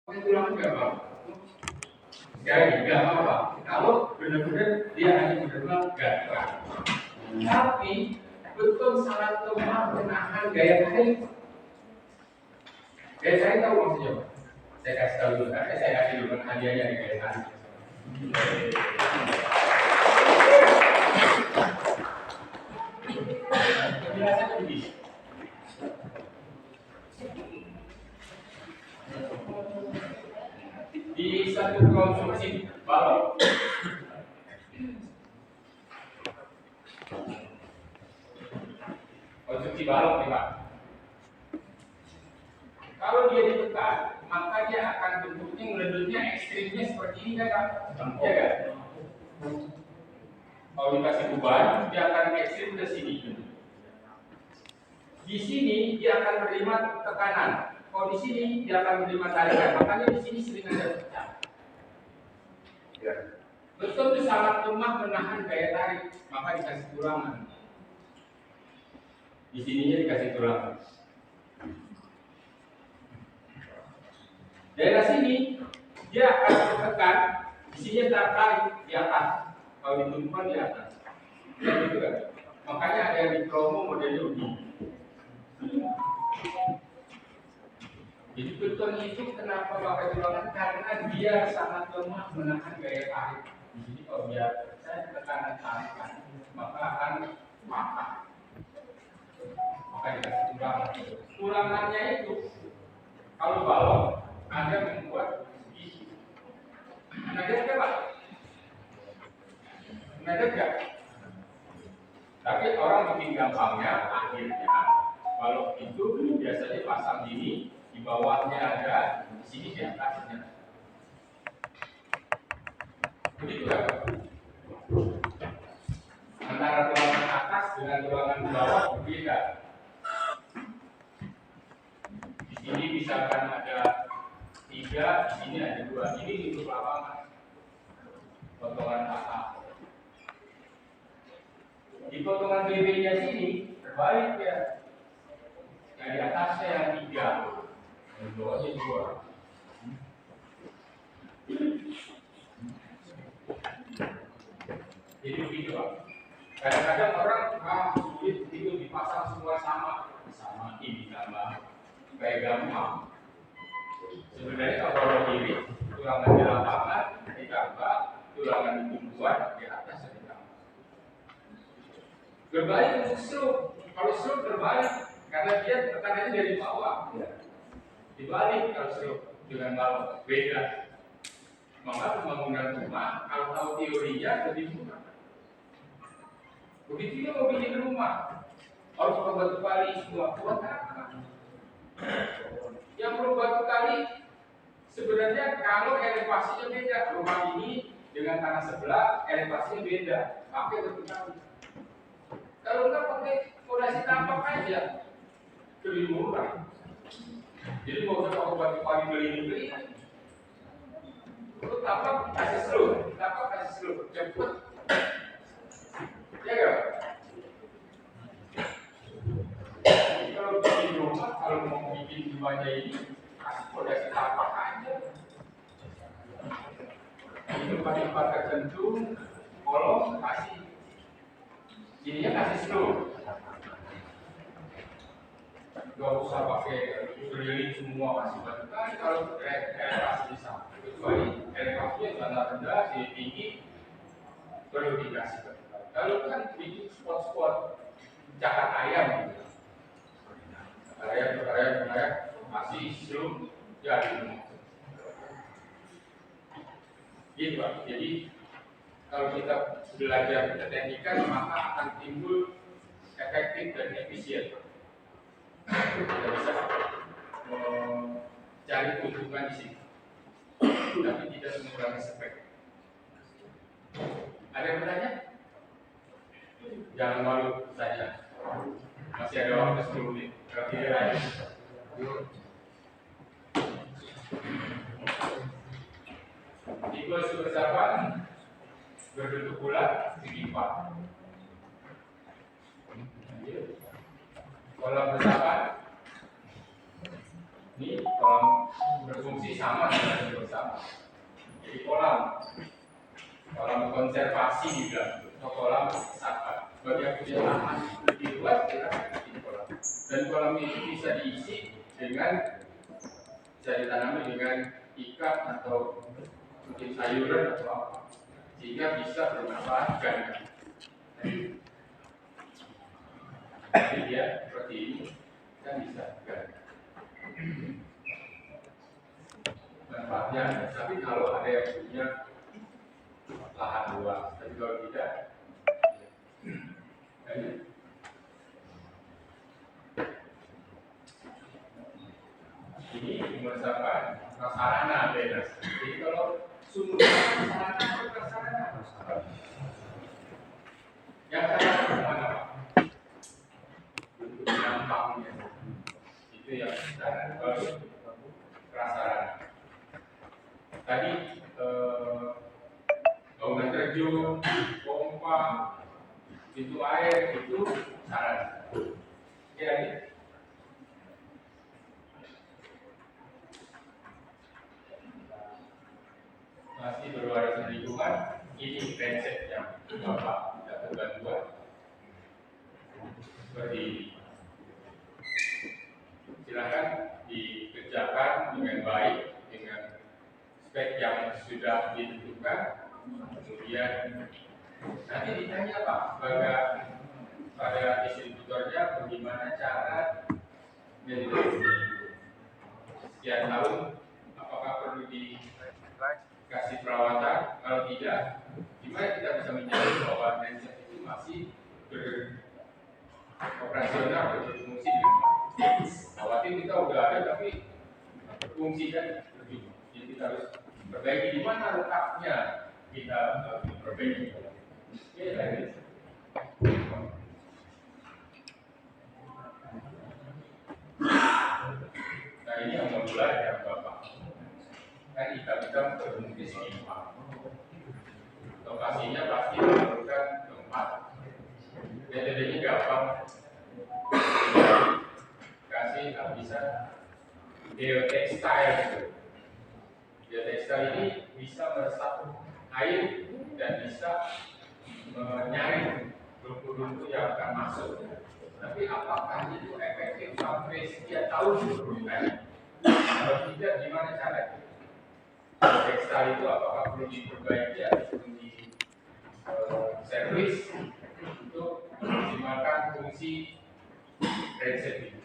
tulang nggak apa, jadi nggak apa-apa. Kalau benar-benar dia hanya benar-benar gatal, tapi betul sangat lemah menahan gaya tarik. Gaya tarik tahu maksudnya apa? Saya kasih tahu dulu, saya kasih dulu hadiahnya di gaya tarik. Penjelasannya begini. Di satu konsumsi balok nih Pak, kalau dia ditekan maka dia akan bentuknya meledutnya ekstrimnya seperti ini kan Pak? Ya kan? Kalau dikasih beban dia akan ekstrim ke sini. Di sini dia akan menerima tekanan. Kalau di sini dia akan menerima tarikan. Makanya di sini sering ada pecah. Ya. Betul itu sangat lemah menahan gaya tarik, maka dikasih tulangan. Di sininya dikasih tulangan. Daerah sini dia akan tertekan, di sini tertarik di atas. Kalau ditumpukan di atas. Ya gitu kan. Makanya ada yang di promo modelnya begini. Jadi beton itu kenapa pakai tulangan? Karena dia sangat lemah menahan gaya tarik. Di sini kalau dia saya tekanan tarikan, maka akan patah. Maka dikasih tulangan. Tulangannya itu kalau balok Anda membuat begini. Nadet kan Pak? Nadet kan? Tapi orang bikin gampangnya akhirnya balok itu biasanya pasang gini. Di bawahnya ada, di sini di atasnya. Begitu kan? Antara tulangan atas dengan tulangan bawah berbeda. Di sini misalkan ada 3, di sini ada 2. Ini untuk lapangan. Potongan atas. Di potongan BB-nya sini terbalik ya. Yang di atasnya yang 3. Yang bawahnya 2. Jadi begitu Pak. Kadang-kadang orang sulit begitu dipasang semua sama ini tambah kayak gampang. Sebenarnya kalau kiri tulangan di lapangan ditambah tulangan di tumbuhan di atas ditambah. Berbalik untuk stroke. Kalau stroke terbalik karena dia tekanannya dari bawah. Dibalik kalau stroke dengan bawah beda. Maka pembangunan rumah kalau tahu teorinya lebih mudah. Begitu juga mau bikin rumah harus batu kali semua buat apa? Yang perlu batu kali sebenarnya kalau elevasinya beda, rumah ini dengan tanah sebelah elevasinya beda, pakai batu kali. Kalau enggak pakai fondasi tampak aja, lebih murah. Jadi mau usah pakai batu kali beli. Itu tapak kasih seluruh, cepet. Ya enggak? Kalau bikin rumah, kalau mau bikin rumahnya ini, kasih fondasi tapak aja. Ini tempat tertentu, kolom kasih, ininya kasih seluruh. Gak usah pakai keliling semua kasih batu kali kalau elevasi bisa. Kecuali elevasinya tanah rendah, tinggi, perlu dikasih batu kali. Kalau kan bikin spot-spot cakar ayam gitu. Ayam masih belum jadi. Gitu Pak. Jadi kalau kita belajar keteknikan maka akan timbul efektif dan efisien. Kita bisa mencari keuntungan di sini, tapi tidak mengurangi spek. Ada yang bertanya? Jangan malu saja. Masih ada waktu 10 menit. Terakhir aja. Tipe bersahabat berbentuk bulat segi 4. Kolam bersahabat ini kolam berfungsi sama dengan bersama. Jadi kolam konservasi juga, atau kolam resapan. Bagi yang punya lahan lebih luas, kita bikin kolam. Dan kolam itu bisa diisi dengan, bisa ditanami dengan ikan atau mungkin sayuran atau apa, sehingga bisa bermanfaat ganda. Jadi dia seperti ini kan bisa ganda. Manfaatnya, tapi kalau ada yang punya lahan luas, tapi kalau tidak, ini merupakan prasarana bebas. Jadi kalau sumber prasarana atau prasarana, yang sarana mana Pak? Untuk gampangnya, itu yang sarana. Prasarana. Tadi bangunan terjun, pompa, pintu air itu sarana. Ya, masih berwarisan lingkungan, ini prinsip yang Bapak dapat bantuan seperti ini. Silakan dikerjakan dengan baik, dengan spek yang sudah ditentukan. Kemudian nanti ditanya Pak pada distributornya bagaimana cara sekian tahun, apakah perlu dikasih perawatan, kalau tidak, gimana kita bisa menjamin bahwa mindset itu masih beroperasional, berfungsi dengan baik. Khawatir kita udah ada tapi fungsi kan berjumlah. Jadi kita harus perbaiki di mana letaknya kita perbaiki. Oke, lanjut. Nah ini yang memulai ya Bapak. Kan kita berfungsi seimbang. Lokasinya pasti memerlukan tempat. Metodenya gampang. Kasih nggak bisa. Geotextile. Geotextile ini bisa meresap air dan bisa menyaring lumpur-lumpur yang akan masuk. Tapi apakah itu efektif sampai sekian tahun berikutnya? Kalau tidak, gimana caranya? Geotextile itu apakah perlu diperbaiki atau perlu di servis untuk memaksimalkan fungsi transit ini?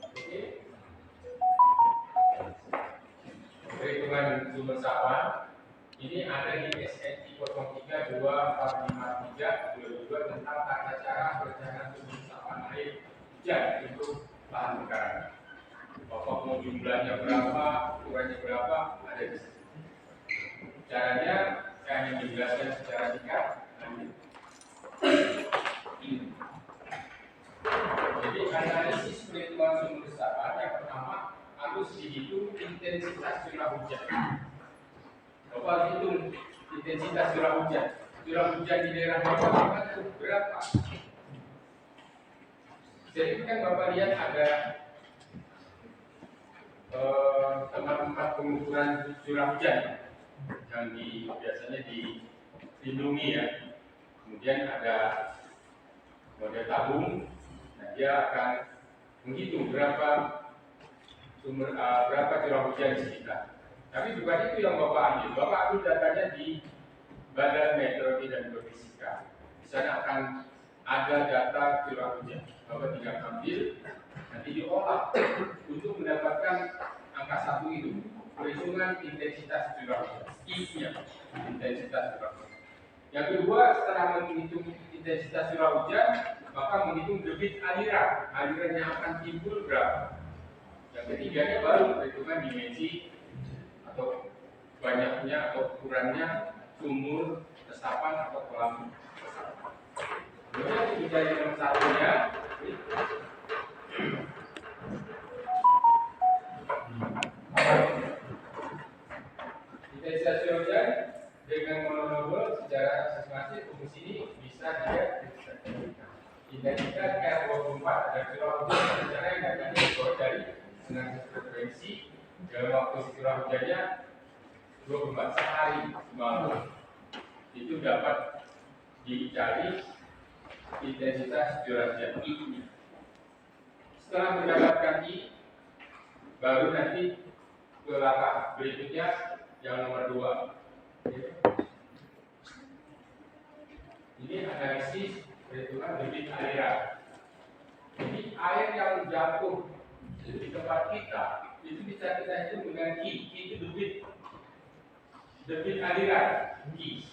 Oke. Perhitungan sumber resapan ini ada di SNI 032453/2002 tentang tata cara perencanaan sumber resapan air hujan untuk lahan pekarangan. Pokok mau jumlahnya berapa, ukurannya berapa, ada di sini. Caranya saya hanya menjelaskan secara singkat. Jadi analisis perhitungan sumber resapan yang pertama harus dihitung intensitas curah hujan. Bapak hitung intensitas curah hujan. Curah hujan di daerah Bapak itu berapa? Jadi kan Bapak lihat ada tempat-tempat pengukuran curah hujan yang biasanya dilindungi ya. Kemudian ada model tabung. Nah, dia akan menghitung berapa curah hujan di sekitar. Tapi bukan itu yang Bapak ambil. Bapak ambil datanya di Badan Meteorologi dan Geofisika. Di sana akan ada data curah hujan. Bapak tinggal ambil, nanti diolah untuk mendapatkan angka satu itu. Perhitungan intensitas curah hujan. I-nya intensitas curah hujan. Yang kedua, setelah menghitung intensitas curah hujan, maka menghitung debit aliran. Aliran yang akan timbul berapa. Yang ketiganya baru perhitungan dimensi atau banyaknya atau ukurannya sumur resapan atau kolam resapan. Kemudian dicari nomor satunya, intensitas curah hujan dengan monomodul secara aproximasi fungsi ini bisa didapatkan. Intensitas R24 dan curah hujan secara yang datangnya dari dengan frekuensi curah hujannya 24 sehari semalam. Itu dapat dicari intensitas curah hujan I. Setelah mendapatkan I, baru nanti ke langkah berikutnya yang nomor 2. Ini analisis perhitungan debit aliran. Jadi air yang jatuh di tempat kita itu bisa kita hitung dengan I. I itu debit aliran I.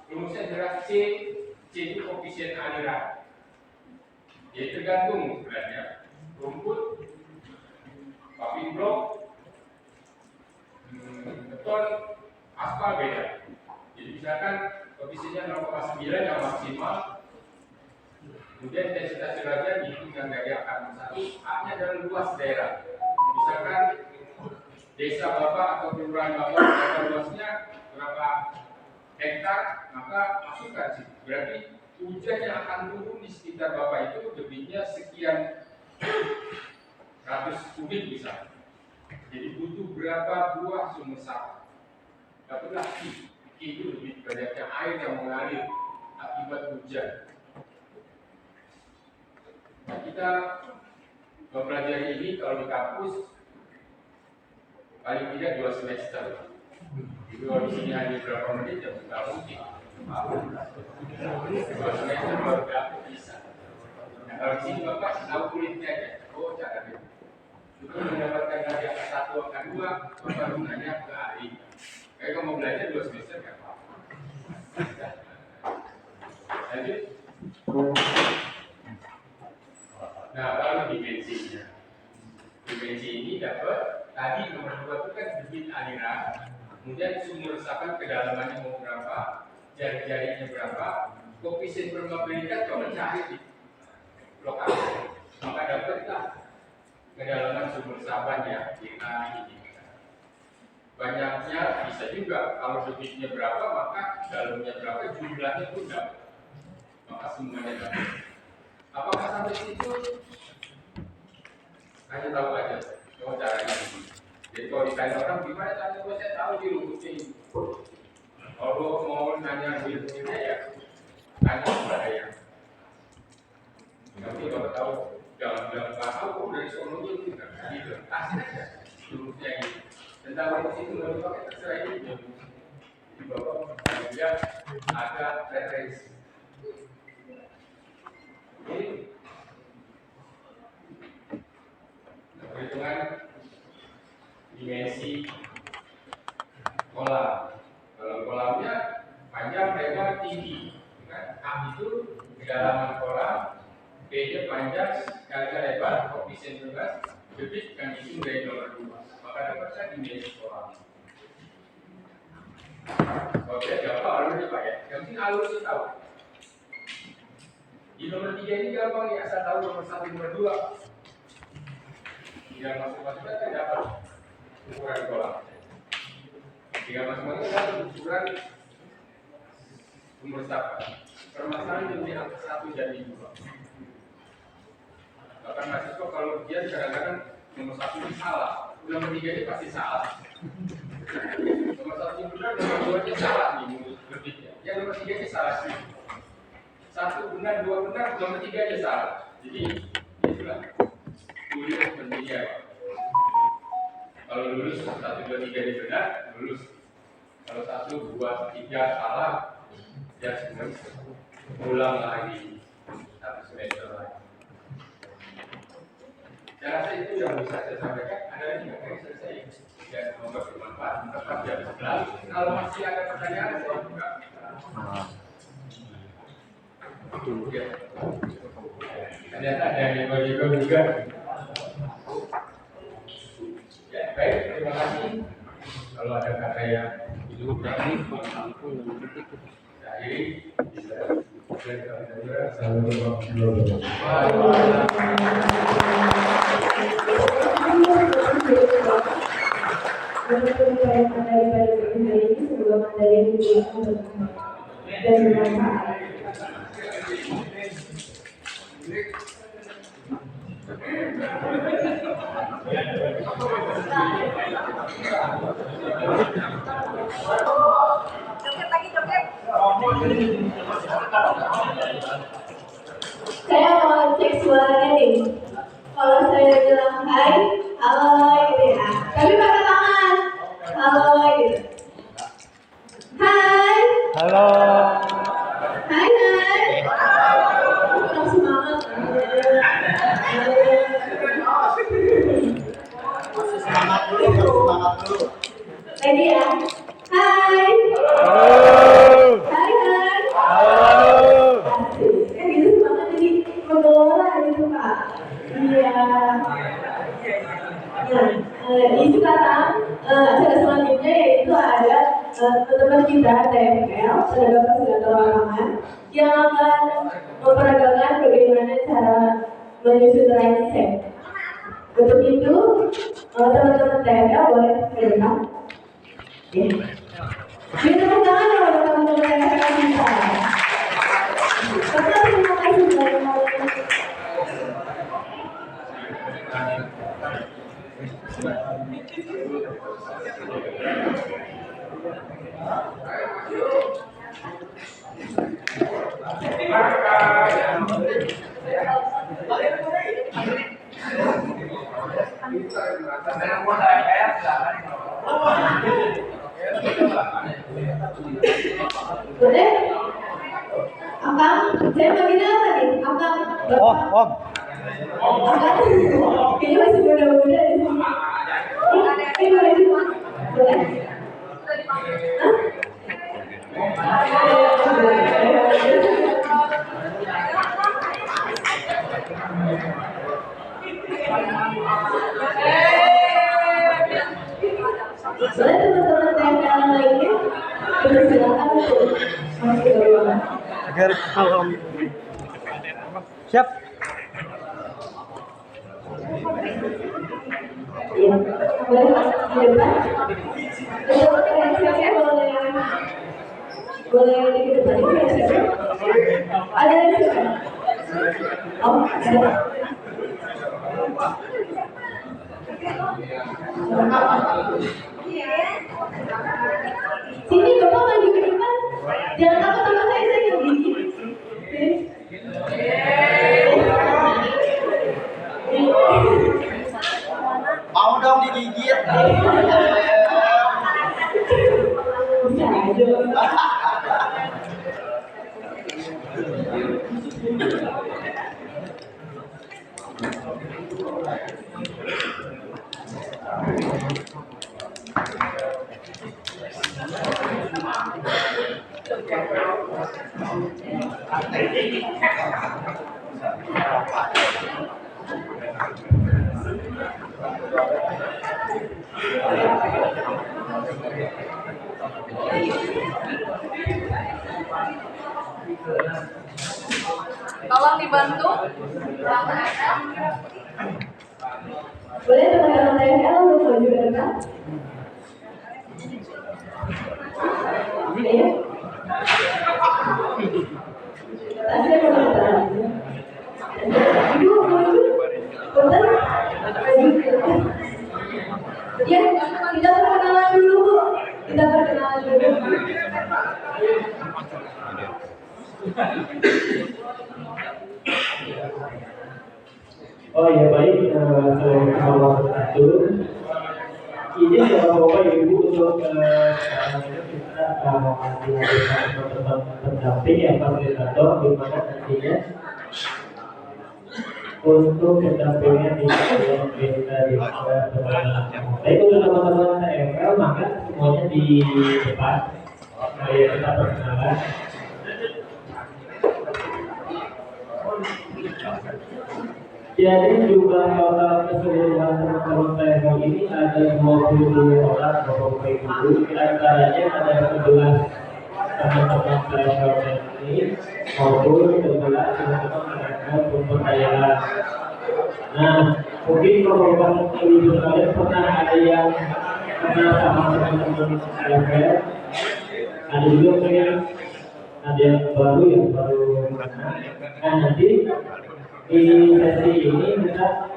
Rumusnya jelas C itu koefisien aliran. Jadi tergantung sebenarnya rumput, paving block, beton, aspal beda. Jadi misalkan koefisiennya 0,9 yang maksimal, kemudian intensitas curahnya dihitung dengan gaya akar 1, A-nya adalah luas daerah. Misalkan desa Bapak atau kelurahan Bapak berapa luasnya, berapa hektar, maka masukkan sih. Berarti hujan yang akan turun di sekitar Bapak itu debitnya sekian ratus kubik misalnya. Jadi butuh berapa buah sumur sawah. Dapatlah I itu lebih banyaknya air yang mengalir akibat hujan. Nah, kita mempelajari ini kalau di kampus paling tidak 2 semester. Jadi kalau di sini hanya berapa menit ya nggak mungkin. 2 semester baru dapat bisa. Nah, kalau di sini Bapak tahu kulitnya aja. Oh, caranya. Untuk mendapatkan dari angka 1 angka 2, Bapak gunanya ke ahli. Kayak kalau mau belajar 2 semester nggak apa-apa. Lanjut. Nah, lalu dimensinya. Dimensi ini dapat tadi nomor 2 itu kan debit aliran. Kemudian sumur resapan kedalamannya mau berapa, jari-jarinya berapa, koefisien probabilitas kalau cari di lokasi. Maka dapatlah kedalaman sumur resapannya kita ini. Banyaknya bisa juga kalau debitnya berapa maka dalamnya berapa jumlahnya pun dapat. Maka semuanya dapat. Apakah sampai situ? Hanya tahu aja. Coba caranya. Jadi kalau ditanya orang gimana caranya, saya tahu di rumusnya ini. Kalau mau nanya di rumusnya ya tanya kepada yang. Nanti kalau tahu jangan bilang tahu dari sononya itu kan gitu. Kasih aja rumusnya ini. Tentang rumus itu baru pakai terserah ini. Di bawah dia ada referensi. Ini perhitungan dimensi kolam. Kalau kolamnya panjang, lebar, tinggi, kan? A itu kedalaman kolam, B-nya panjang, kali lebar, koefisien bebas, debit kan itu dari nomor 2. Maka dapatnya dimensi kolam. Oke, gampang alurnya Pak ya. Yang penting alur itu tahu. Di nomor 3 ini gampang ya, asal tahu nomor 1, nomor 2. Tinggal masuk-masuknya kan dapat ukuran kolam. Tinggal masuk-masuknya dapat ukuran sumur resapan. Permasalahan di angka 1 dan 2. Bahkan mahasiswa kalau ujian kadang-kadang nomor 1 ini salah, nomor 3 ini pasti salah. Nomor 1 ini benar, nomor 2 nya salah nih menurut lebihnya. Ya nomor 3 nya salah sih. 1 benar, 2 benar, nomor 3 nya salah. Jadi itulah kuliah pentingnya. Kalau lulus 1, 2, 3 ini benar, lulus. Kalau 1, 2, 3 salah, ya semuanya ulang lagi 1 semester lagi. Saya rasa itu yang bisa saya sampaikan. Ada lagi nggak yang selesai? Dan semoga bermanfaat. Tetap ya. Lalu kalau masih ada pertanyaan, saya buka. Ya. Ternyata ada yang nego-nego juga. Ya, baik. Terima kasih. Kalau ada kata yang itu berarti jadi dan bermanfaat. Joget lagi, joget. Saya mau cek suaranya nih. Kalau saya bilang hai, halo gitu ya. Tapi pakai tangan. Halo gitu. Hai. Halo. Hai hai. Kurang semangat. Semangat dulu. Lagi ya. Hai. Halo. Hai hai. Halo. Kan gitu semangat jadi menggelora gitu Pak. Iya. Nah, ini sekarang acara selanjutnya yaitu ada teman-teman kita TFL, tenaga fasilitator lapangan, yang akan memperagakan bagaimana cara menyusun running set. Untuk itu, teman-teman TFL boleh ke depan. Ya. Beri tepuk tangan ya untuk teman-teman TFL kita. Bapak, terima kasih banyak. Boleh? Akang, saya panggilnya apa nih? Akang, Bapak. Om. Akang, kayaknya masih muda-muda di sini. Ini boleh di mana? Boleh? Boleh teman-teman TFL lainnya? Silakan untuk masuk ke ruangan. Agar siap. Iya, boleh Pak, di depan. Untuk reaksinya boleh di depan ini reaksinya. Ada reaksinya? Oh, ada. Sini Bapak maju ke depan. Jangan takut sama saya yang gigi. Mau dong digigit. Bisa aja. Tolong dibantu. Boleh teman-teman TFL untuk maju ke depan? Iya. Tasnya mau Ibu maju. Punten. Maju ke depan. Ya, kita perkenalan dulu Bu. Kita perkenalan dulu. Oh ya baik, saya kalau satu ini bapak ibu untuk kita menghadirkan teman pendamping yang fasilitator di mana nantinya untuk pendampingnya di kita di baik untuk teman-teman TFL maka semuanya di depan. Ya kita perkenalan. Jadi jumlah total keseluruhan teman-teman TFL ini ada 22 orang, Bapak Ibu. Di antaranya ada 11 teman-teman TFL ini maupun 11 teman-teman TFL pemberdayaan. Nah, mungkin kalau Bapak Ibu sekalian pernah ada yang pernah sama teman-teman TFL, ada juga mungkin ada yang baru mana. Nah nanti di sesi ini kita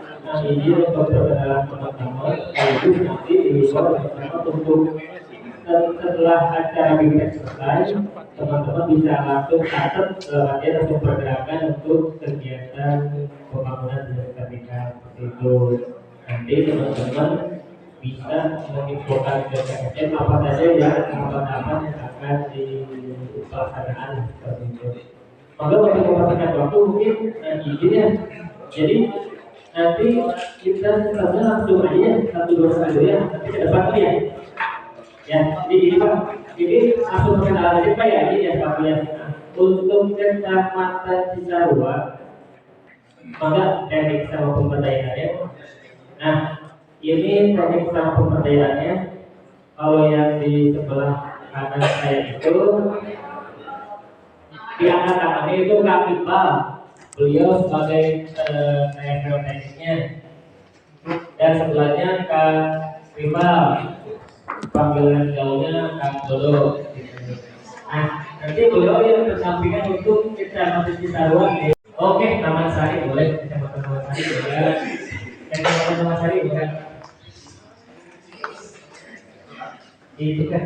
izin untuk perkenalan teman-teman sekaligus nanti diusul bersama untuk setelah acara BIMEK selesai, teman-teman bisa langsung catat latihan atau pergerakan untuk kegiatan pembangunan di vertikal seperti itu. Nanti teman-teman bisa menginfokan ke KSM apa saja yang tahapan-tahapan yang akan dilaksanakan seperti itu. Maka untuk mempercepat waktu mungkin izin ya. Jadi nanti kita sebenarnya langsung aja ya, 1-2 kali ya, nanti ke depan tuh ya. Ya, jadi gini Pak, ini langsung perkenalan aja Pak ya, ini ya Pak ya. Untuk Kecamatan Cisarua, maka teknik sama pemberdayaannya. Nah, ini teknik sama pemberdayaannya. Kalau yang di sebelah kanan saya itu, di angkat tangannya itu Kak Iqbal. Beliau sebagai tekniknya. Dan sebelahnya Kak Rimal. Panggilan gaulnya Kang Dodo. Nah, nanti beliau yang bersampingan untuk Kecamatan Cisarua. Oke, Taman Sari boleh, Kecamatan Taman Sari boleh, Kecamatan Taman Sari boleh. Itu kan.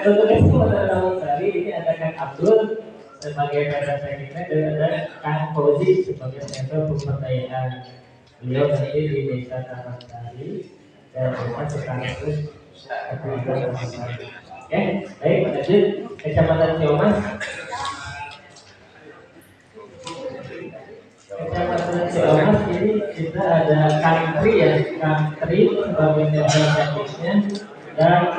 Untuk Kecamatan Taman Sari ini ada Kang Abdul sebagai Kadar Tekniknya dan ada Kang Fauzi sebagai Mentor Pemberdayaan. Beliau nanti di Desa Taman Sari dan Desa Sekaligus Taman Sari. Oke, baik, lanjut Kecamatan Ciamas. Kecamatan Ciamas ini kita ada Kang Tri ya, Kang Tri sebagai Mentor Tekniknya dan